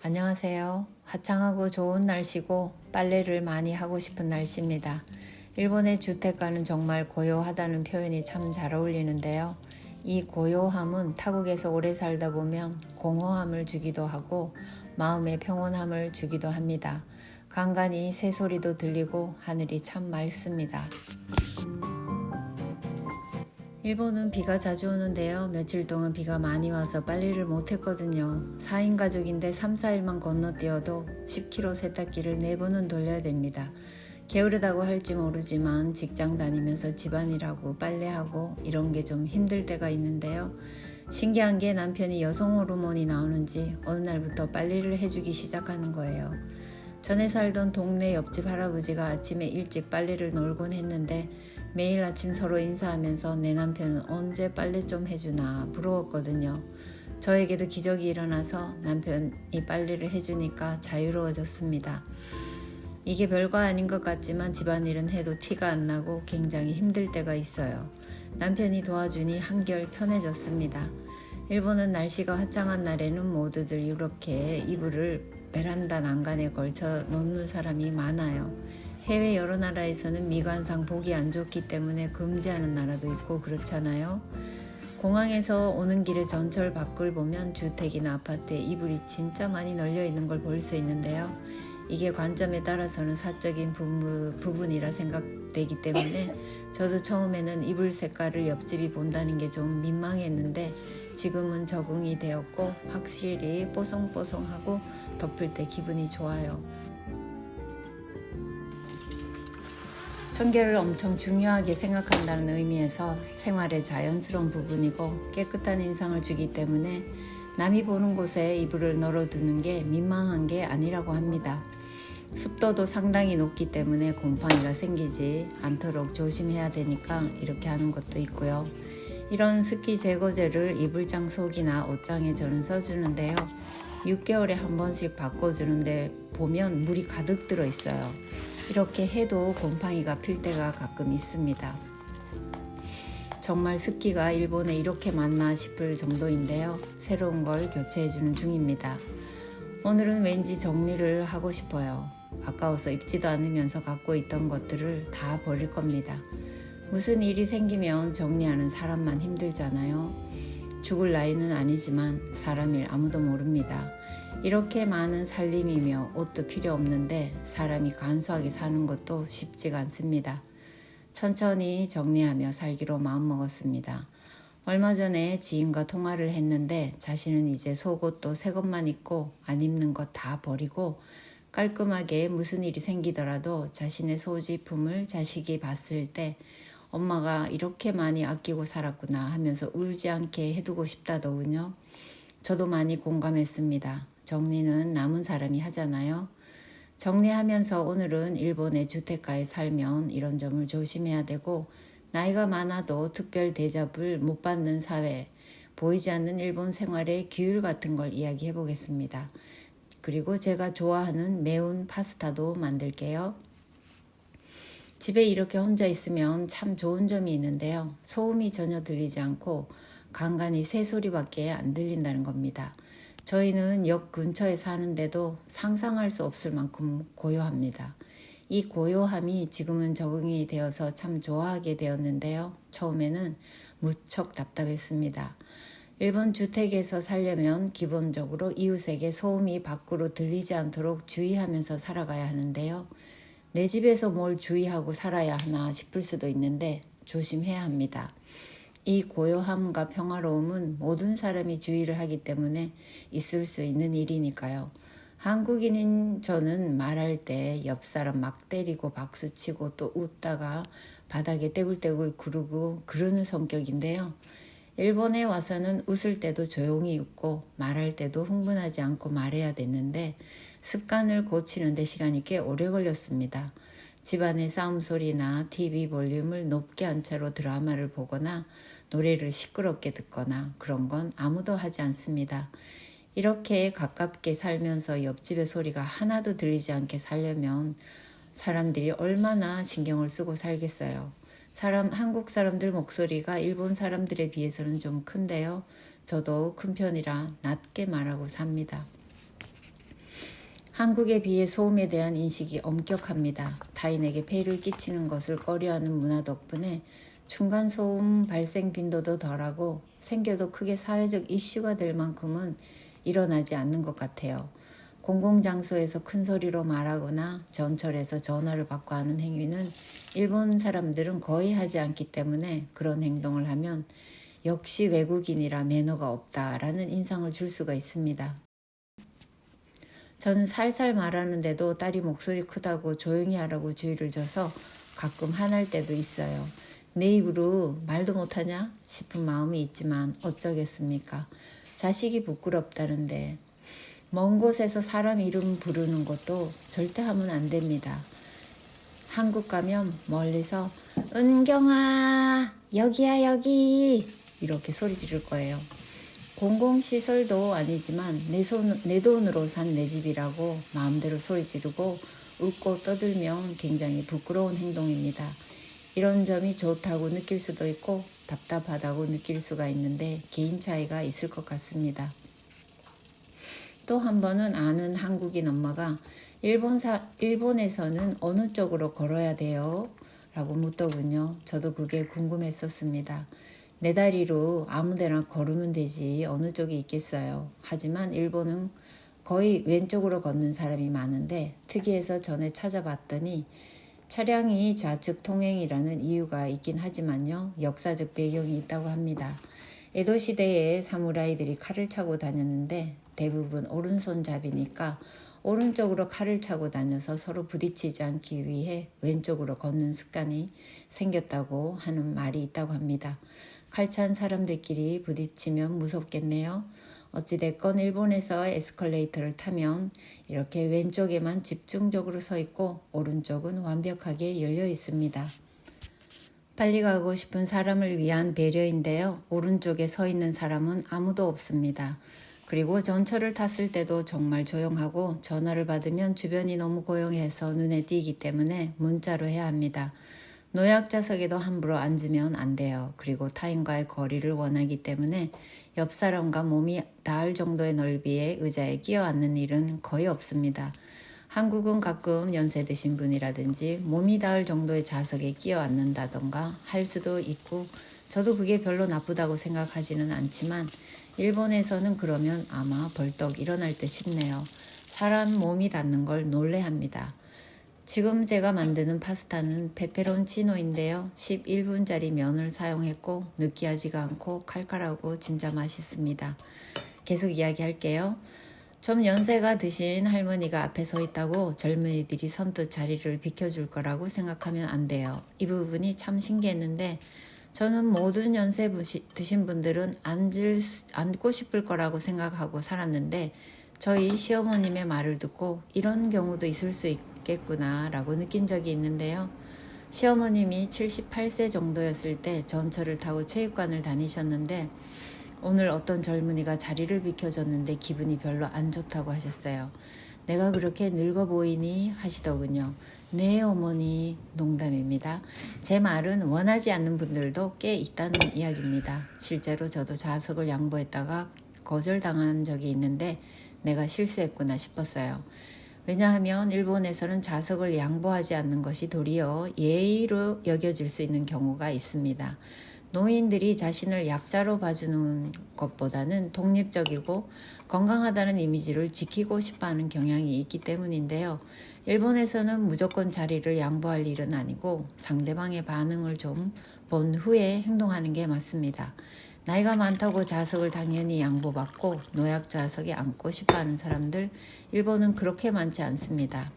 안녕하세요. 화창하고 좋은 날씨고 빨래를 많이 하고 싶은 날씨입니다. 일본의 주택가는 정말 고요하다는 표현이 참 잘 어울리는데요. 이 고요함은 타국에서 오래 살다 보면 공허함을 주기도 하고 마음의 평온함을 주기도 합니다. 간간히 새소리도 들리고 하늘이 참 맑습니다. 일본은 비가 자주 오는데요. 며칠 동안 비가 많이 와서 빨래를 못했거든요. 4인 가족인데 3, 4일만 건너뛰어도 10km 세탁기를 4번은 돌려야 됩니다. 게으르다고 할지 모르지만 직장 다니면서 집안일하고 빨래하고 이런 게 좀 힘들 때가 있는데요. 신기한 게 남편이 여성 호르몬이 나오는지 어느 날부터 빨래를 해주기 시작하는 거예요. 전에 살던 동네 옆집 할아버지가 아침에 일찍 빨래를 널곤 했는데 매일 아침 서로 인사하면서 내 남편은 언제 빨래 좀 해주나 부러웠거든요. 저에게도 기적이 일어나서 남편이 빨래를 해주니까 자유로워졌습니다. 이게 별거 아닌 것 같지만 집안일은 해도 티가 안 나고 굉장히 힘들 때가 있어요. 남편이 도와주니 한결 편해졌습니다. 일본은 날씨가 화창한 날에는 모두들 이렇게 이불을 베란다 난간에 걸쳐 놓는 사람이 많아요. 해외 여러 나라에서는 미관상 보기 안 좋기 때문에 금지하는 나라도 있고 그렇잖아요. 공항에서 오는 길에 전철 밖을 보면 주택이나 아파트에 이불이 진짜 많이 널려 있는 걸 볼 수 있는데요. 이게 관점에 따라서는 사적인 부분이라 생각되기 때문에 저도 처음에는 이불 색깔을 옆집이 본다는 게 좀 민망했는데 지금은 적응이 되었고 확실히 뽀송뽀송하고 덮을 때 기분이 좋아요. 청결을 엄청 중요하게 생각한다는 의미에서 생활의 자연스러운 부분이고 깨끗한 인상을 주기 때문에 남이 보는 곳에 이불을 널어두는 게 민망한 게 아니라고 합니다. 습도도 상당히 높기 때문에 곰팡이가 생기지 않도록 조심해야 되니까 이렇게 하는 것도 있고요. 이런 습기 제거제를 이불장 속이나 옷장에 저는 써주는데요. 6개월에 한 번씩 바꿔주는데 보면 물이 가득 들어 있어요. 이렇게 해도 곰팡이가 필 때가 가끔 있습니다. 정말 습기가 일본에 이렇게 많나 싶을 정도인데요. 새로운 걸 교체해주는 중입니다. 오늘은 왠지 정리를 하고 싶어요. 아까워서 입지도 않으면서 갖고 있던 것들을 다 버릴 겁니다. 무슨 일이 생기면 정리하는 사람만 힘들잖아요. 죽을 나이는 아니지만 사람 일 아무도 모릅니다. 이렇게 많은 살림이며 옷도 필요 없는데 사람이 간소하게 사는 것도 쉽지가 않습니다. 천천히 정리하며 살기로 마음먹었습니다. 얼마 전에 지인과 통화를 했는데 자신은 이제 속옷도 새 것만 입고 안 입는 것 다 버리고 깔끔하게 무슨 일이 생기더라도 자신의 소지품을 자식이 봤을 때 엄마가 이렇게 많이 아끼고 살았구나 하면서 울지 않게 해두고 싶다더군요. 저도 많이 공감했습니다. 정리는 남은 사람이 하잖아요. 정리하면서 오늘은 일본의 주택가에 살면 이런 점을 조심해야 되고 나이가 많아도 특별 대접을 못 받는 사회, 보이지 않는 일본 생활의 규율 같은 걸 이야기해 보겠습니다. 그리고 제가 좋아하는 매운 파스타도 만들게요. 집에 이렇게 혼자 있으면 참 좋은 점이 있는데요. 소음이 전혀 들리지 않고 간간히 새소리밖에 안 들린다는 겁니다. 저희는 역 근처에 사는데도 상상할 수 없을 만큼 고요합니다. 이 고요함이 지금은 적응이 되어서 참 좋아하게 되었는데요. 처음에는 무척 답답했습니다. 일본 주택에서 살려면 기본적으로 이웃에게 소음이 밖으로 들리지 않도록 주의하면서 살아가야 하는데요. 내 집에서 뭘 주의하고 살아야 하나 싶을 수도 있는데 조심해야 합니다. 이 고요함과 평화로움은 모든 사람이 주의를 하기 때문에 있을 수 있는 일이니까요. 한국인인 저는 말할 때 옆 사람 막 때리고 박수치고 또 웃다가 바닥에 떼굴떼굴 구르고 그러는 성격인데요. 일본에 와서는 웃을 때도 조용히 웃고 말할 때도 흥분하지 않고 말해야 됐는데 습관을 고치는 데 시간이 꽤 오래 걸렸습니다. 집안의 싸움 소리나 TV 볼륨을 높게 한 채로 드라마를 보거나 노래를 시끄럽게 듣거나 그런 건 아무도 하지 않습니다. 이렇게 가깝게 살면서 옆집의 소리가 하나도 들리지 않게 살려면 사람들이 얼마나 신경을 쓰고 살겠어요. 한국 사람들 목소리가 일본 사람들에 비해서는 좀 큰데요. 저도 큰 편이라 낮게 말하고 삽니다. 한국에 비해 소음에 대한 인식이 엄격합니다. 타인에게 폐를 끼치는 것을 꺼려하는 문화 덕분에 층간소음 발생 빈도도 덜하고 생겨도 크게 사회적 이슈가 될 만큼은 일어나지 않는 것 같아요. 공공장소에서 큰 소리로 말하거나 전철에서 전화를 받고 하는 행위는 일본 사람들은 거의 하지 않기 때문에 그런 행동을 하면 역시 외국인이라 매너가 없다라는 인상을 줄 수가 있습니다. 저는 살살 말하는데도 딸이 목소리 크다고 조용히 하라고 주의를 줘서 가끔 화날 때도 있어요. 내 입으로 말도 못하냐 싶은 마음이 있지만 어쩌겠습니까? 자식이 부끄럽다는데 먼 곳에서 사람 이름 부르는 것도 절대 하면 안 됩니다. 한국 가면 멀리서 은경아 여기야 여기 이렇게 소리 지를 거예요. 공공시설도 아니지만 내 돈으로 산 내 집이라고 마음대로 소리 지르고 웃고 떠들면 굉장히 부끄러운 행동입니다. 이런 점이 좋다고 느낄 수도 있고 답답하다고 느낄 수가 있는데 개인 차이가 있을 것 같습니다. 또 한 번은 아는 한국인 엄마가 일본에서는 어느 쪽으로 걸어야 돼요? 라고 묻더군요. 저도 그게 궁금했었습니다. 내 다리로 아무데나 걸으면 되지 어느 쪽이 있겠어요. 하지만 일본은 거의 왼쪽으로 걷는 사람이 많은데 특이해서 전에 찾아봤더니 차량이 좌측 통행이라는 이유가 있긴 하지만요. 역사적 배경이 있다고 합니다. 에도 시대에 사무라이들이 칼을 차고 다녔는데 대부분 오른손잡이니까 오른쪽으로 칼을 차고 다녀서 서로 부딪히지 않기 위해 왼쪽으로 걷는 습관이 생겼다고 하는 말이 있다고 합니다. 칼찬 사람들끼리 부딪히면 무섭겠네요. 어찌됐건 일본에서 에스컬레이터를 타면 이렇게 왼쪽에만 집중적으로 서 있고 오른쪽은 완벽하게 열려 있습니다. 빨리 가고 싶은 사람을 위한 배려인데요. 오른쪽에 서 있는 사람은 아무도 없습니다. 그리고 전철을 탔을 때도 정말 조용하고 전화를 받으면 주변이 너무 고요해서 눈에 띄기 때문에 문자로 해야 합니다. 노약자석에도 함부로 앉으면 안 돼요. 그리고 타인과의 거리를 원하기 때문에 옆 사람과 몸이 닿을 정도의 넓이의 의자에 끼어 앉는 일은 거의 없습니다. 한국은 가끔 연세 드신 분이라든지 몸이 닿을 정도의 좌석에 끼어 앉는다던가 할 수도 있고 저도 그게 별로 나쁘다고 생각하지는 않지만 일본에서는 그러면 아마 벌떡 일어날 듯 싶네요. 사람 몸이 닿는 걸 놀래합니다. 지금 제가 만드는 파스타는 페페론치노인데요. 11분짜리 면을 사용했고 느끼하지가 않고 칼칼하고 진짜 맛있습니다. 계속 이야기할게요. 좀 연세가 드신 할머니가 앞에 서 있다고 젊은이들이 선뜻 자리를 비켜줄 거라고 생각하면 안 돼요. 이 부분이 참 신기했는데 저는 모든 연세 드신 분들은 앉고 싶을 거라고 생각하고 살았는데 저희 시어머님의 말을 듣고 이런 경우도 있을 수 있겠구나 라고 느낀 적이 있는데요. 시어머님이 78세 정도였을 때 전철을 타고 체육관을 다니셨는데 오늘 어떤 젊은이가 자리를 비켜줬는데 기분이 별로 안 좋다고 하셨어요. 내가 그렇게 늙어 보이니 하시더군요. 네 어머니, 농담입니다. 제 말은 원하지 않는 분들도 꽤 있다는 이야기입니다. 실제로 저도 좌석을 양보했다가 거절당한 적이 있는데 내가 실수했구나 싶었어요. 왜냐하면 일본에서는 좌석을 양보하지 않는 것이 도리어 예의로 여겨질 수 있는 경우가 있습니다. 노인들이 자신을 약자로 봐주는 것보다는 독립적이고 건강하다는 이미지를 지키고 싶어하는 경향이 있기 때문인데요. 일본에서는 무조건 자리를 양보할 일은 아니고 상대방의 반응을 좀 본 후에 행동하는 게 맞습니다. 나이가 많다고 좌석을 당연히 양보받고 노약 좌석에 앉고 싶어하는 사람들 일본은 그렇게 많지 않습니다.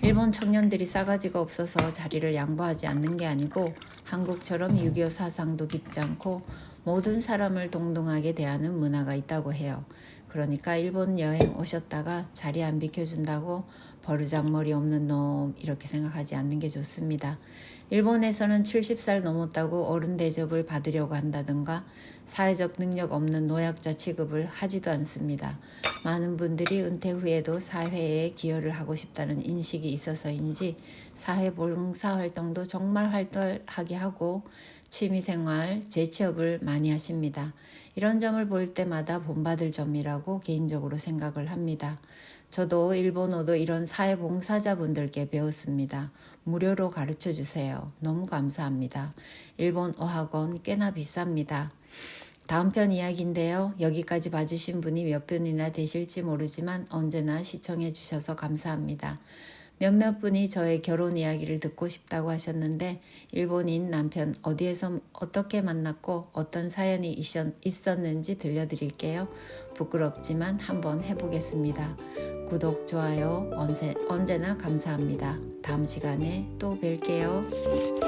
일본 청년들이 싸가지가 없어서 자리를 양보하지 않는 게 아니고 한국처럼 6.25 사상도 깊지 않고 모든 사람을 동등하게 대하는 문화가 있다고 해요. 그러니까 일본 여행 오셨다가 자리 안 비켜준다고 버르장머리 없는 놈 이렇게 생각하지 않는 게 좋습니다. 일본에서는 70살 넘었다고 어른 대접을 받으려고 한다든가 사회적 능력 없는 노약자 취급을 하지도 않습니다. 많은 분들이 은퇴 후에도 사회에 기여를 하고 싶다는 인식이 있어서인지 사회 봉사활동도 정말 활발하게 하고 취미생활, 재취업을 많이 하십니다. 이런 점을 볼 때마다 본받을 점이라고 개인적으로 생각을 합니다. 저도 일본어도 이런 사회봉사자분들께 배웠습니다. 무료로 가르쳐 주세요. 너무 감사합니다. 일본 어학원 꽤나 비쌉니다. 다음 편 이야기인데요. 여기까지 봐주신 분이 몇 분이나 되실지 모르지만 언제나 시청해 주셔서 감사합니다. 몇몇 분이 저의 결혼 이야기를 듣고 싶다고 하셨는데 일본인 남편 어디에서 어떻게 만났고 어떤 사연이 있었는지 들려드릴게요. 부끄럽지만 한번 해보겠습니다. 구독, 좋아요 언제나 감사합니다. 다음 시간에 또 뵐게요.